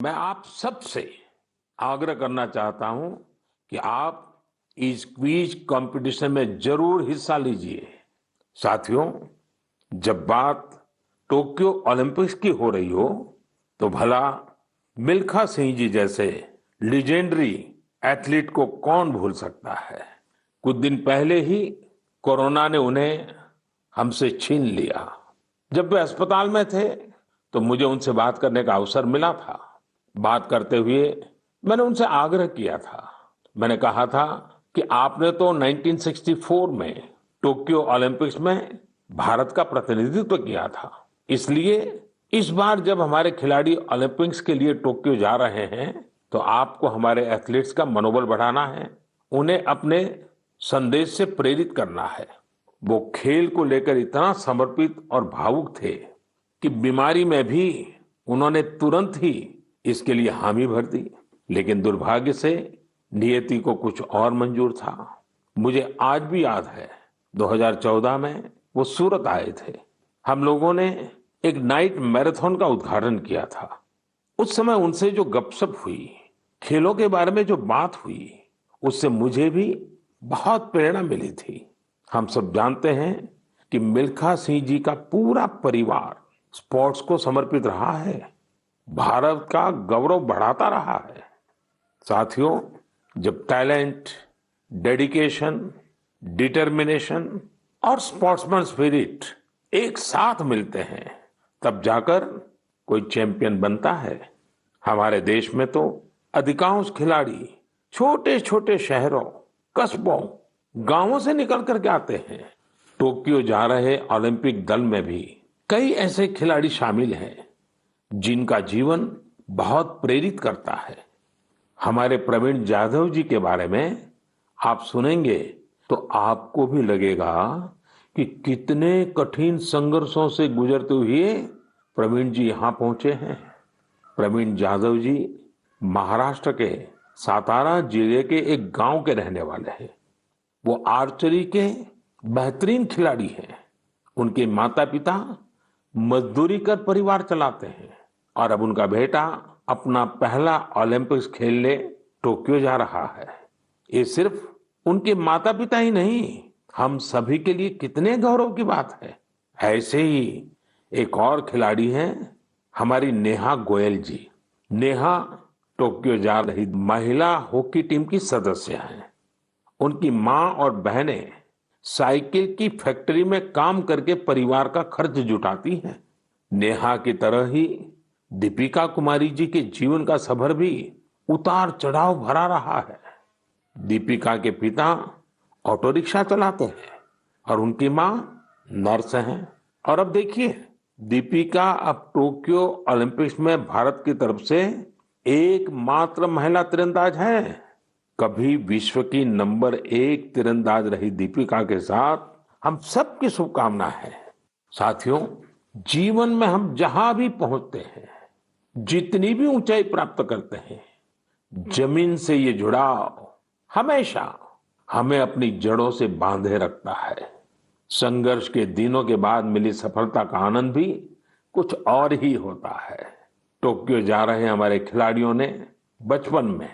मैं आप सबसे आग्रह करना चाहता हूं कि आप इस क्विज कंपटीशन में जरूर हिस्सा लीजिए। साथियों, जब बात टोक्यो ओलंपिक्स की हो रही हो तो भला मिल्खा सिंह जी जैसे लीजेंडरी एथलीट को कौन भूल सकता है। कुछ दिन पहले ही कोरोना ने उन्हें हमसे छीन लिया। जब वे अस्पताल में थे तो मुझे उनसे बात करने का अवसर मिला था। बात करते हुए मैंने उनसे आग्रह किया था। मैंने कहा था कि आपने तो 1964 में टोक्यो ओलंपिक्स में भारत का प्रतिनिधित्व किया था, इसलिए इस बार जब हमारे खिलाड़ी ओलंपिक्स के लिए टोक्यो जा रहे हैं तो आपको हमारे एथलीट्स का मनोबल बढ़ाना है, उन्हें अपने संदेश से प्रेरित करना है। वो खेल को लेकर इतना समर्पित और भावुक थे कि बीमारी में भी उन्होंने तुरंत ही इसके लिए हामी भर दी, लेकिन दुर्भाग्य से नियति को कुछ और मंजूर था। मुझे आज भी याद है 2014 में वो सूरत आए थे। हम लोगों ने एक नाइट मैराथन का उद्घाटन किया था। उस समय उनसे जो गपशप हुई, खेलों के बारे में जो बात हुई, उससे मुझे भी बहुत प्रेरणा मिली थी। हम सब जानते हैं कि मिल्खा सिंह जी का पूरा परिवार स्पोर्ट्स को समर्पित रहा है, भारत का गौरव बढ़ाता रहा है। साथियों, जब टैलेंट, डेडिकेशन, डिटर्मिनेशन और स्पोर्ट्समैन स्पिरिट एक साथ मिलते हैं तब जाकर कोई चैंपियन बनता है। हमारे देश में तो अधिकांश खिलाड़ी छोटे छोटे शहरों, कस्बों, गांवों से निकल करके आते हैं। टोक्यो जा रहे ओलंपिक दल में भी कई ऐसे खिलाड़ी शामिल हैं जिनका जीवन बहुत प्रेरित करता है। हमारे प्रवीण जाधव जी के बारे में आप सुनेंगे तो आपको भी लगेगा कि कितने कठिन संघर्षों से गुजरते हुए प्रवीण जी यहां पहुंचे हैं। प्रवीण जाधव जी महाराष्ट्र के सातारा जिले के एक गांव के रहने वाले हैं। वो आर्चरी के बेहतरीन खिलाड़ी हैं। उनके माता पिता मजदूरी कर परिवार चलाते हैं और अब उनका बेटा अपना पहला ओलंपिक्स खेलने टोक्यो जा रहा है। ये सिर्फ उनके माता पिता ही नहीं, हम सभी के लिए कितने गौरव की बात है। ऐसे ही एक और खिलाड़ी हैं हमारी नेहा गोयल जी। नेहा टोक्यो जा रही महिला हॉकी टीम की सदस्य हैं। उनकी माँ और बहनें साइकिल की फैक्ट्री में काम करके परिवार का खर्च जुटाती हैं। नेहा की तरह ही दीपिका कुमारी जी के जीवन का सफर भी उतार चढ़ाव भरा रहा है। दीपिका के पिता ऑटो रिक्शा चलाते हैं और उनकी माँ नर्स हैं। और अब देखिए, दीपिका अब टोक्यो ओलंपिक्स में भारत की तरफ से एकमात्र महिला तीरंदाज है। कभी विश्व की नंबर 1 तीरंदाज रही दीपिका के साथ हम सबकी शुभकामना है। साथियों, जीवन में हम जहां भी पहुंचते हैं, जितनी भी ऊंचाई प्राप्त करते हैं, जमीन से ये जुड़ाव हमेशा हमें अपनी जड़ों से बांधे रखता है। संघर्ष के दिनों के बाद मिली सफलता का आनंद भी कुछ और ही होता है। टोक्यो जा रहे हमारे खिलाड़ियों ने बचपन में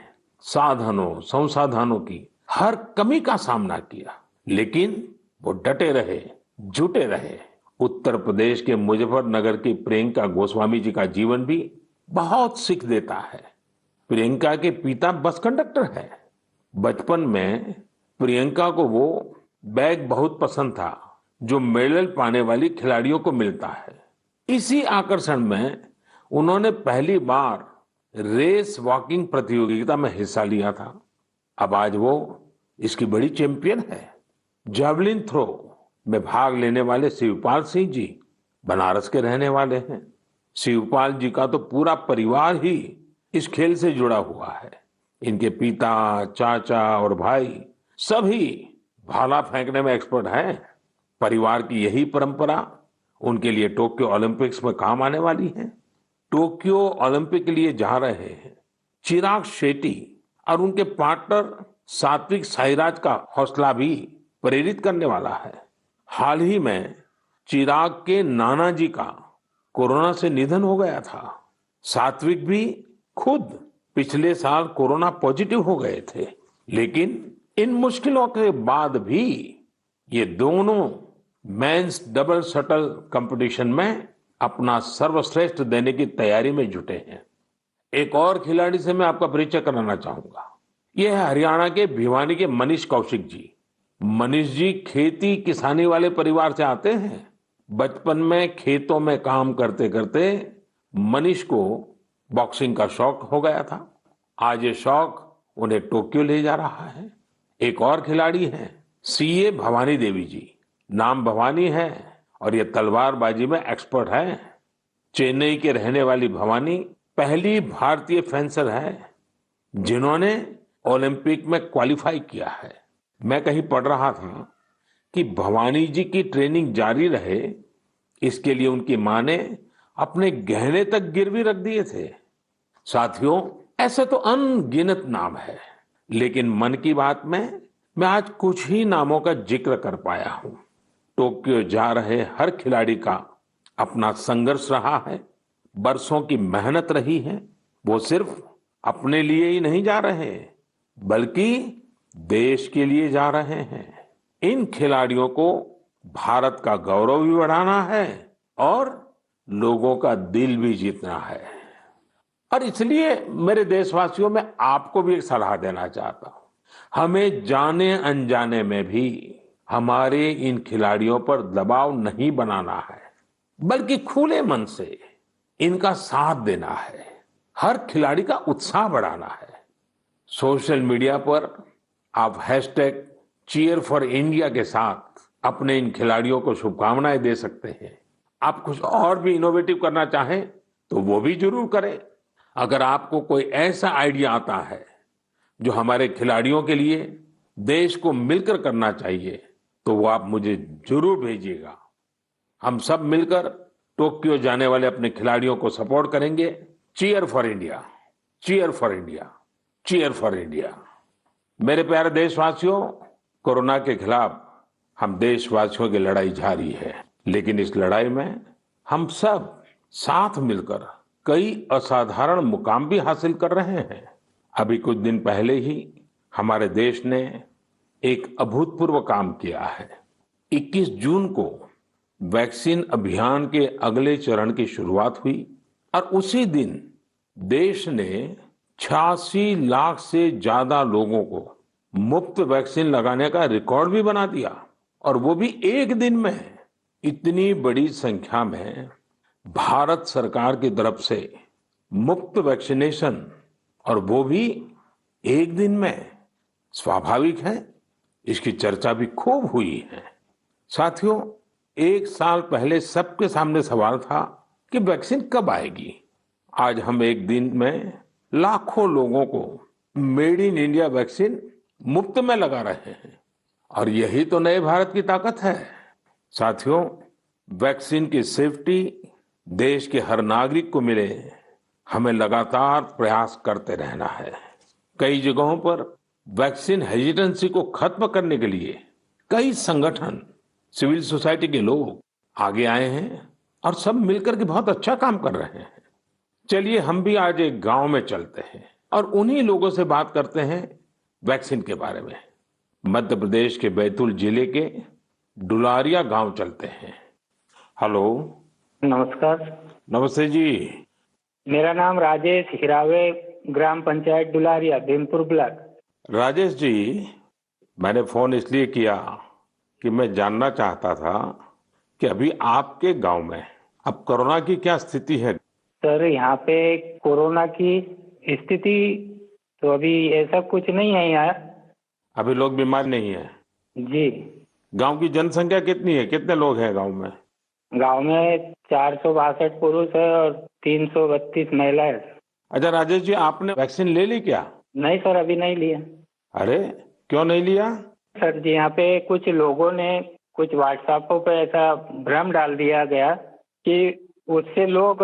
साधनों संसाधनों की हर कमी का सामना किया, लेकिन वो डटे रहे, जुटे रहे। उत्तर प्रदेश के मुजफ्फरनगर की प्रियंका गोस्वामी जी का जीवन भी बहुत सीख देता है। प्रियंका के पिता बस कंडक्टर है। बचपन में प्रियंका को वो बैग बहुत पसंद था जो मेडल पाने वाली खिलाड़ियों को मिलता है। इसी आकर्षण में उन्होंने पहली बार रेस वॉकिंग प्रतियोगिता में हिस्सा लिया था। अब आज वो इसकी बड़ी चैंपियन है। जैवलिन थ्रो में भाग लेने वाले शिवपाल सिंह जी बनारस के रहने वाले हैं। शिवपाल जी का तो पूरा परिवार ही इस खेल से जुड़ा हुआ है। इनके पिता, चाचा और भाई सभी भाला फेंकने में एक्सपर्ट हैं। परिवार की यही परंपरा उनके लिए टोक्यो ओलंपिक्स में काम आने वाली है। टोक्यो ओलंपिक के लिए जा रहे हैं चिराग शेट्टी और उनके पार्टनर सात्विक साईराज का हौसला भी प्रेरित करने वाला है। हाल ही में चिराग के नाना जी का कोरोना से निधन हो गया था। सात्विक भी खुद पिछले साल कोरोना पॉजिटिव हो गए थे, लेकिन इन मुश्किलों के बाद भी ये दोनों मेंस डबल शटल कंपटीशन में अपना सर्वश्रेष्ठ देने की तैयारी में जुटे हैं। एक और खिलाड़ी से मैं आपका परिचय कराना चाहूंगा। यह है हरियाणा के भिवानी के मनीष कौशिक जी। मनीष जी खेती किसानी वाले परिवार से आते हैं। बचपन में खेतों में काम करते करते मनीष को बॉक्सिंग का शौक हो गया था। आज ये शौक उन्हें टोक्यो ले जा रहा है। एक और खिलाड़ी हैं सीए भवानी देवी जी। नाम भवानी है और ये तलवारबाजी में एक्सपर्ट है। चेन्नई के रहने वाली भवानी पहली भारतीय फेंसर है जिन्होंने ओलंपिक में क्वालिफाई किया है। मैं कहीं पढ़ रहा था कि भवानी जी की ट्रेनिंग जारी रहे, इसके लिए उनकी मां ने अपने गहने तक गिरवी रख दिए थे। साथियों, ऐसे तो अनगिनत नाम है, लेकिन मन की बात में मैं आज कुछ ही नामों का जिक्र कर पाया हूं। टोक्यो जा रहे हर खिलाड़ी का अपना संघर्ष रहा है, बरसों की मेहनत रही है। वो सिर्फ अपने लिए ही नहीं जा रहे, बल्कि देश के लिए जा रहे हैं। इन खिलाड़ियों को भारत का गौरव भी बढ़ाना है और लोगों का दिल भी जीतना है। और इसलिए मेरे देशवासियों, में आपको भी एक सलाह देना चाहता हूं। हमें जाने अनजाने में भी हमारे इन खिलाड़ियों पर दबाव नहीं बनाना है, बल्कि खुले मन से इनका साथ देना है। हर खिलाड़ी का उत्साह बढ़ाना है। सोशल मीडिया पर आप हैशटैग चीयर फॉर इंडिया के साथ अपने इन खिलाड़ियों को शुभकामनाएं दे सकते हैं। आप कुछ और भी इनोवेटिव करना चाहें तो वो भी जरूर करें। अगर आपको कोई ऐसा आइडिया आता है जो हमारे खिलाड़ियों के लिए देश को मिलकर करना चाहिए, तो वो आप मुझे जरूर भेजिएगा। हम सब मिलकर टोक्यो जाने वाले अपने खिलाड़ियों को सपोर्ट करेंगे। Cheer for India, cheer for India, cheer for India. मेरे प्यारे देशवासियों, कोरोना के खिलाफ हम देशवासियों की लड़ाई जारी है, लेकिन इस लड़ाई में हम सब साथ मिलकर कई असाधारण मुकाम भी हासिल कर रहे हैं। अभी कुछ दिन पहले ही हमारे देश ने एक अभूतपूर्व काम किया है। 21 जून को वैक्सीन अभियान के अगले चरण की शुरुआत हुई और उसी दिन देश ने 86 लाख से ज्यादा लोगों को मुफ्त वैक्सीन लगाने का रिकॉर्ड भी बना दिया। और वो भी एक दिन में। इतनी बड़ी संख्या में भारत सरकार की तरफ से मुफ्त वैक्सीनेशन, और वो भी एक दिन में, स्वाभाविक है इसकी चर्चा भी खूब हुई है। साथियों, एक साल पहले सबके सामने सवाल था कि वैक्सीन कब आएगी। आज हम एक दिन में लाखों लोगों को मेड इन इंडिया वैक्सीन मुफ्त में लगा रहे हैं, और यही तो नए भारत की ताकत है। साथियों, वैक्सीन की सेफ्टी देश के हर नागरिक को मिले, हमें लगातार प्रयास करते रहना है। कई जगहों पर वैक्सीन हेजिटेंसी को खत्म करने के लिए कई संगठन, सिविल सोसाइटी के लोग आगे आए हैं और सब मिलकर के बहुत अच्छा काम कर रहे हैं। चलिए हम भी आज एक गांव में चलते हैं और उन्हीं लोगों से बात करते हैं वैक्सीन के बारे में। मध्य प्रदेश के बैतूल जिले के डुलारिया गांव चलते हैं। हेलो, नमस्कार। नमस्ते जी। मेरा नाम राजेश हिरावे, ग्राम पंचायत डुलारिया, भीमपुर ब्लॉक। राजेश जी, मैंने फोन इसलिए किया कि मैं जानना चाहता था कि अभी आपके गांव में अब कोरोना की क्या स्थिति है। सर, यहाँ पे कोरोना की स्थिति तो अभी ऐसा कुछ नहीं है यहाँ। अभी लोग बीमार नहीं है जी। गांव की जनसंख्या कितनी है, कितने लोग हैं गांव में? गांव में 462 पुरुष है और 332 महिलाएं। अच्छा राजेश जी, आपने वैक्सीन ले ली क्या? नहीं सर, अभी नहीं लिया। अरे क्यों नहीं लिया? सर जी, यहाँ पे कुछ लोगों ने कुछ व्हाट्सएपों पे ऐसा भ्रम डाल दिया गया कि उससे लोग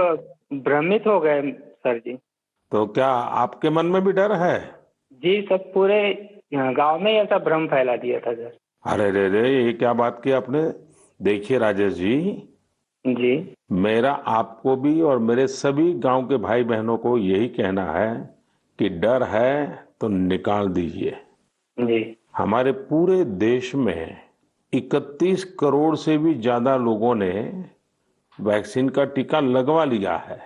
भ्रमित हो गए सर जी। तो क्या आपके मन में भी डर है? जी, सब पूरे गांव में ऐसा भ्रम फैला दिया था सर। अरे रे रे, ये क्या बात की आपने। देखिए राजेश जी, जी मेरा आपको भी और मेरे सभी गांव के भाई बहनों को यही कहना है कि डर है तो निकाल दीजिए। जी हमारे पूरे देश में 31 करोड़ से भी ज्यादा लोगों ने वैक्सीन का टीका लगवा लिया है।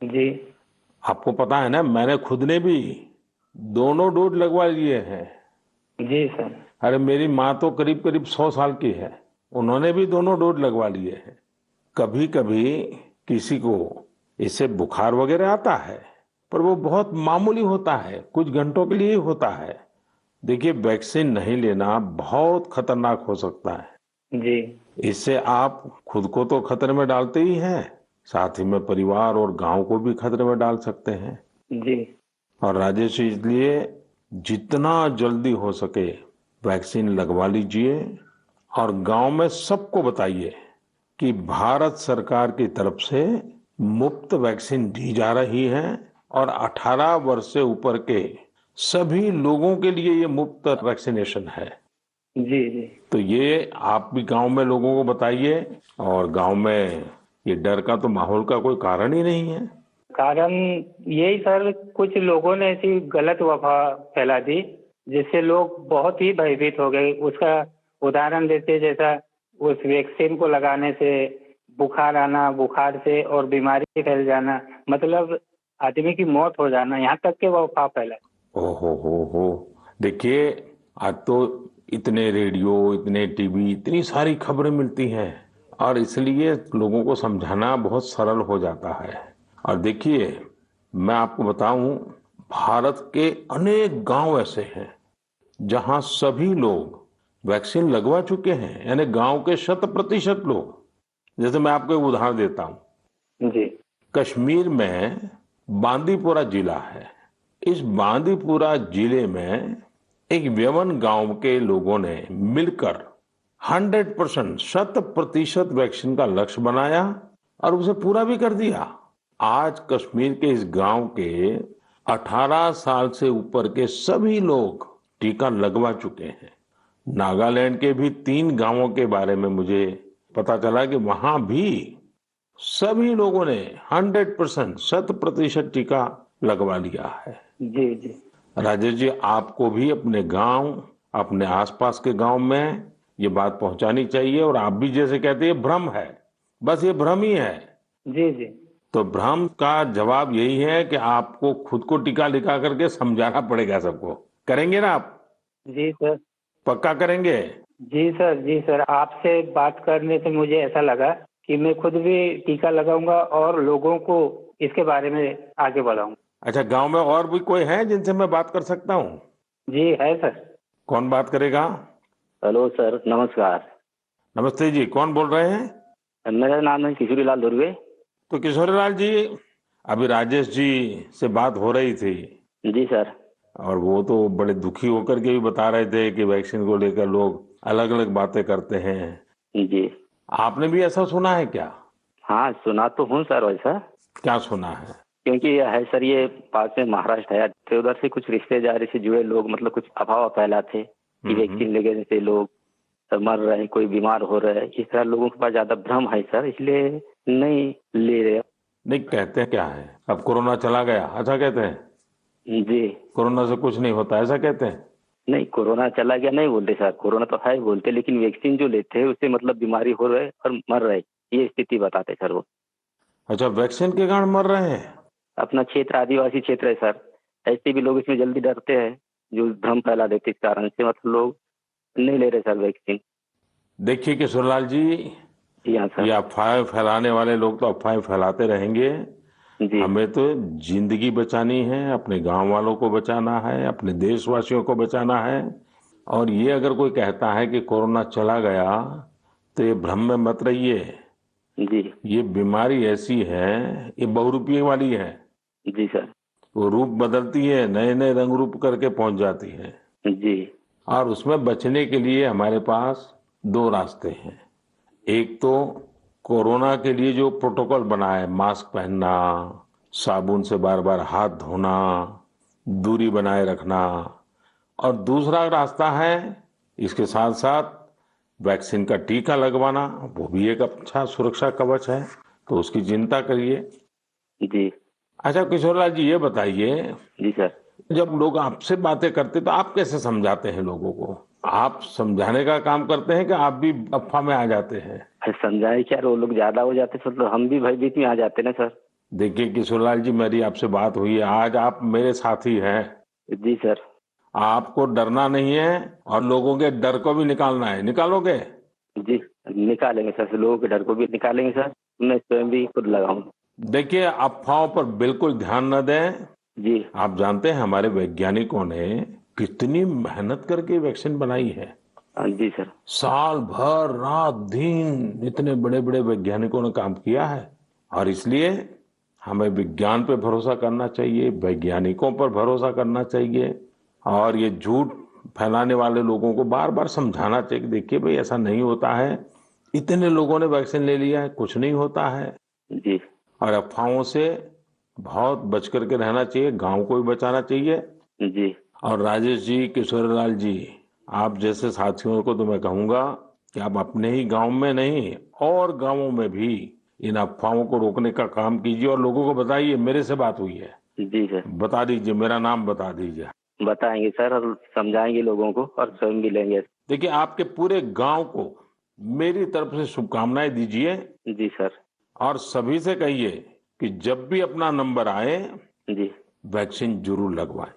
जी आपको पता है ना, मैंने खुद ने भी दोनों डोज लगवा लिए हैं। जी सर। अरे मेरी माँ तो करीब करीब 100 साल की है, उन्होंने भी दोनों डोज लगवा लिए हैं। कभी कभी किसी को इससे बुखार वगैरह आता है, पर वो बहुत मामूली होता है, कुछ घंटों के लिए ही होता है। देखिए, वैक्सीन नहीं लेना बहुत खतरनाक हो सकता है। जी इससे आप खुद को तो खतरे में डालते ही हैं, साथ ही में परिवार और गांव को भी खतरे में डाल सकते हैं। जी और राजेश जी, इसलिए जितना जल्दी हो सके वैक्सीन लगवा लीजिए और गांव में सबको बताइए कि भारत सरकार की तरफ से मुफ्त वैक्सीन दी जा रही है और 18 वर्ष से ऊपर के सभी लोगों के लिए ये मुफ्त वैक्सीनेशन है। जी जी तो ये आप भी गांव में लोगों को बताइए, और गांव में ये डर का तो माहौल का कोई कारण ही नहीं है। कारण यही सर, कुछ लोगों ने ऐसी गलत अफवाह फैला दी जिससे लोग बहुत ही भयभीत हो गए। उसका उदाहरण देते, जैसा उस वैक्सीन को लगाने से बुखार आना, बुखार से और बीमारी फैल जाना, मतलब आदमी की मौत हो जाना, यहाँ तक के वो अफवाह फैला। हो देखिए, आज तो इतने रेडियो, इतने टीवी, इतनी सारी खबरें मिलती हैं और इसलिए लोगों को समझाना बहुत सरल हो जाता है। और देखिए, मैं आपको बताऊं, भारत के अनेक गांव ऐसे हैं जहां सभी लोग वैक्सीन लगवा चुके हैं, यानी गांव के 100% लोग। जैसे मैं आपको एक उदाहरण देता हूं, जी कश्मीर में बांदीपुरा जिला है। इस बांदीपुरा जिले में एक व्यवन गांव के लोगों ने मिलकर 100%, 100% वैक्सीन का लक्ष्य बनाया और उसे पूरा भी कर दिया। आज कश्मीर के इस गांव के 18 साल से ऊपर के सभी लोग टीका लगवा चुके हैं। नागालैंड के भी 3 गांवों के बारे में मुझे पता चला कि वहां भी सभी लोगों ने 100%, 100% टीका लगवा लिया है। जी जी राजेश जी, आपको भी अपने गांव, अपने आसपास के गांव में ये बात पहुंचानी चाहिए। और आप भी जैसे कहते हैं भ्रम है, बस ये भ्रम ही है। जी जी तो भ्रम का जवाब यही है कि आपको खुद को टीका लिखा करके समझाना पड़ेगा सबको। करेंगे ना आप? जी सर। पक्का करेंगे? जी सर, जी सर, आपसे बात करने से मुझे ऐसा लगा कि मैं खुद भी टीका लगाऊंगा और लोगों को इसके बारे में आगे बढ़ाऊंगा। अच्छा, गांव में और भी कोई है जिनसे मैं बात कर सकता हूँ? जी है सर। कौन बात करेगा? हेलो सर, नमस्कार। नमस्ते जी, कौन बोल रहे हैं? मेरा नाम है किशोरी लाल धुर्वे। तो किशोरीलाल जी, अभी राजेश जी से बात हो रही थी जी सर। और वो तो बड़े दुखी होकर के भी बता रहे थे कि वैक्सीन को लेकर लोग अलग अलग बातें करते हैं। जी। आपने भी ऐसा सुना है क्या? हाँ, सुना तो हूँ सर वैसा। क्या सुना है? क्योंकि ये है सर, ये पास में महाराष्ट्र है, तो उधर से कुछ रिश्तेदारी से जुड़े लोग मतलब कुछ अफवाह फैलाते कि वैक्सीन लेने से लोग मर रहे हैं, कोई बीमार हो रहे हैं। इस तरह लोगों के पास ज्यादा भ्रम है सर, इसलिए नहीं ले रहे। नहीं, कहते क्या है, अब कोरोना चला गया, अच्छा कहते हैं जी। कोरोना से कुछ नहीं होता, ऐसा कहते हैं? नहीं, कोरोना चला गया नहीं बोलते सर, कोरोना तो है बोलते, लेकिन वैक्सीन जो लेते हैं उससे मतलब बीमारी हो रहे और मर रहे, ये स्थिति बताते सर वो। अच्छा, वैक्सीन के कारण मर रहे हैं? अपना क्षेत्र आदिवासी क्षेत्र है सर, ऐसे भी लोग इसमें जल्दी डरते हैं, जो भ्रम फैला देते इस कारण से, मतलब लोग नहीं ले रहे सर वैक्सीन। देखिए किशोरलाल जी, जी हाँ सर। ये अफवाहें फैलाने वाले लोग तो अफवाहें फैलाते रहेंगे। जी हमें तो जिंदगी बचानी है, अपने गांव वालों को बचाना है, अपने देशवासियों को बचाना है। और ये अगर कोई कहता है कि कोरोना चला गया, तो ये भ्रम में मत रहिए। जी ये बीमारी ऐसी है, ये बहुरूपी वाली है। जी सर। वो रूप बदलती है, नए नए रंग रूप करके पहुंच जाती है। जी और उसमें बचने के लिए हमारे पास 2 रास्ते हैं। एक तो कोरोना के लिए जो प्रोटोकॉल बना है, मास्क पहनना, साबुन से बार बार हाथ धोना, दूरी बनाए रखना। और दूसरा रास्ता है, इसके साथ साथ वैक्सीन का टीका लगवाना वो भी एक अच्छा सुरक्षा कवच है, तो उसकी चिंता करिए। जी। अच्छा किशोरलाल जी, ये बताइए, जी सर। जब लोग आपसे बातें करते तो आप कैसे समझाते हैं लोगों को? आप समझाने का काम करते हैं कि आप भी अफवाह में आ जाते हैं? समझाए क्या, वो लोग ज्यादा हो जाते सर तो हम भी भयभीत में आ जाते ना सर। देखिए किशोरलाल जी, मेरी आपसे बात हुई है, आज आप मेरे साथी हैं। जी सर। आपको डरना नहीं है और लोगों के डर को भी निकालना है। निकालोगे? जी निकालेंगे सर, लोगों के डर को भी निकालेंगे सर, मैं स्वयं भी खुद लगाऊंगा। देखिए, अफवाहों पर बिल्कुल ध्यान न दें। जी। आप जानते हैं हमारे वैज्ञानिकों ने कितनी मेहनत करके वैक्सीन बनाई है। जी सर। साल भर रात दिन इतने बड़े बड़े वैज्ञानिकों ने काम किया है, और इसलिए हमें विज्ञान पे भरोसा करना चाहिए, वैज्ञानिकों पर भरोसा करना चाहिए, और ये झूठ फैलाने वाले लोगों को बार बार समझाना चाहिए कि देखिए भाई, ऐसा नहीं होता है, इतने लोगों ने वैक्सीन ले लिया है, कुछ नहीं होता है। जी। और अफवाहों से बहुत बच करके रहना चाहिए, गांव को भी बचाना चाहिए। जी। और राजेश जी, किशोरलाल जी, आप जैसे साथियों को तो मैं कहूंगा कि आप अपने ही गांव में नहीं और गांवों में भी इन अफवाहों को रोकने का काम कीजिए, और लोगों को बताइए मेरे से बात हुई है। जी सर। बता दीजिए, मेरा नाम बता दीजिए। बताएंगे सर और समझाएंगे लोगों को और स्वयं भी लेंगे। देखिए, आपके पूरे गांव को मेरी तरफ से शुभकामनाएं दीजिए, जी सर। और सभी से कहिए कि जब भी अपना नंबर आए जी। वैक्सीन जरूर लगवाएं।